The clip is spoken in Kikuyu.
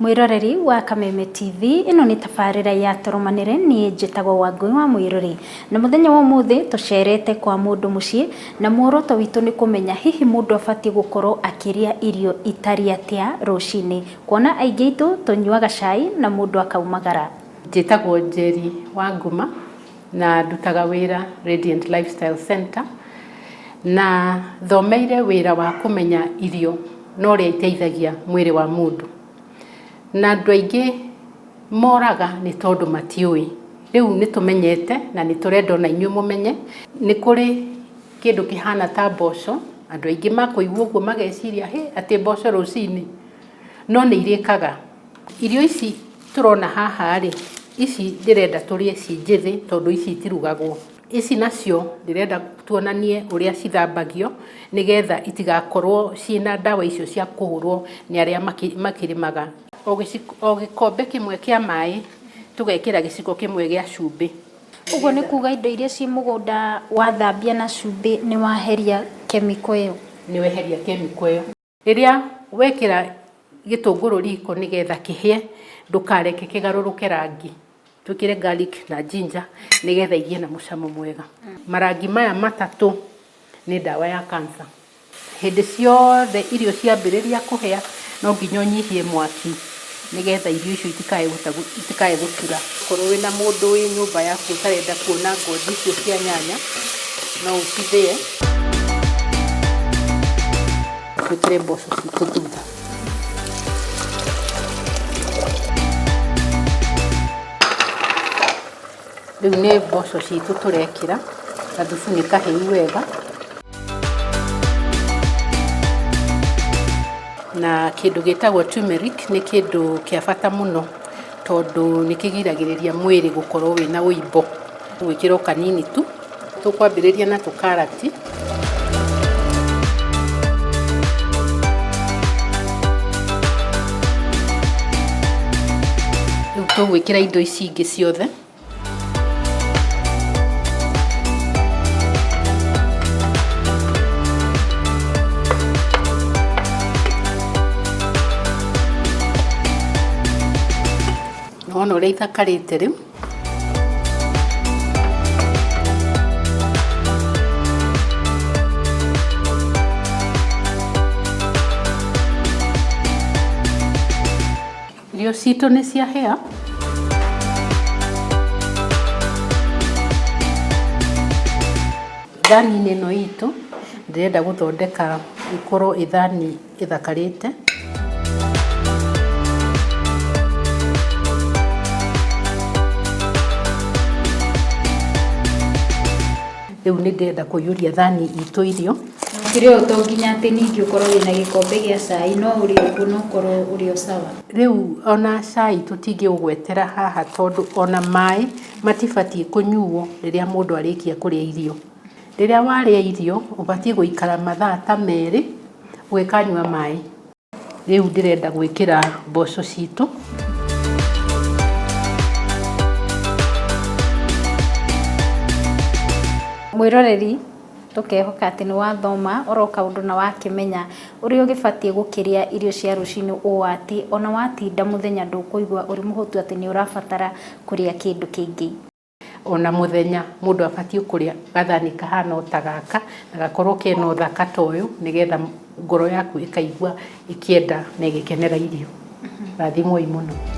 Mwiroreri wa Kameme TV ino ni tabarira ya toromanire ni njitagwo Wangui wa Mwiruri na muthenya wa umuthi tucerete kwa mundu mucii na muoroto witu ni kumenya hihi mundu afati gukorwo akiria irio itari atia rucini kuona aingi itu tunyuaga cai na mundu akaumagara. Njitagwo Njeri wa Nguma na ndutaga wira Radiant Lifestyle Center na thomeire wira wa kumenya irio no ria iteithagia mwiri wa mundu na andu aingi moraga ni tondu matiui. Riu ni tumenyete na ni turenda na inyu mumenye ni kuri kindu kihana ta mboco. Andu aingi makuigua uguo mageciria ati mboco rucini no ni irikaga. Irio ici turona haha ri ici ndirenda turie ci njithi tondu ici itirugagwo. Ici nacio ndirenda tuonanie uria cithambagio nigetha itigakorwo ciina dawa icio cia kuhurwo ni aria makirimaga. O gikombe kimwe kia mai tugekira giciko kimwe gia cumbi. Uguo ni kuga indo iria ci mugunda wathambia na cumbi ni waheria chemical iyo. Ni weheria chemical iyo. Riria wekira gitunguru riko nigetha kihie ndukareke kigaruruke rangi. Tukire garlic na ginger nigetha igie na mucamo mwega. Marangi maya matatu ni dawa ya cancer. Hindi ciothe irio ciambiriria kuhia no nginya unyihie mwaki nigetha irio icio itikae gutura. Korwo wina mundu wi nyumba yaku utarenda kuona ngothi icio cia nyanya no ucithie. Tukire mboco citu thutha. Riu ni mboco citu turekira na thubu ni kahiu wega na kindu gitagwo turmeric ni kindu kia bata muno tondu nikigiragiriria mwiri gukorwo wina uimbo. Gwikira kanini tu tukwambiriria na tukarati tugwikira indo ici ingi ciothe. Wona uria ithakarite riu irio citu ni ciahia. Thani ino itu ndirenda guthondeka ikorwo ithani ithakarite. Riu ni ndirenda kuyuria thani itu irio. Kirio to nginya ati ningi ukorwo wina gikombe gia cai no urio kuno ukorwo urio sawa. Riu ona cai tutingi ugwetera haha tondu ona mai matibati kunyuo riria mundu arikia kuria irio. Riria waria irio ubati guikara mathaa ta meri gwikanywa mai. Riu ndirenda gwikira mboco citu. Mwiroreri tukehoka ati ni wathoma oroka undu na wakimenya uria ugibatie gukiria irio cia rucini uu ati ona watinda muthenya ndukuigwa uri muhutu ati ni urabatara kuria kindu kingi. Ona muthenya mundu abatie kuria gathani kahana ta gaka na gakorwo kena uthaka toyu nigetha ngoro yaku ikaigwa ikienda na igikenera irio. Rathimwo muno.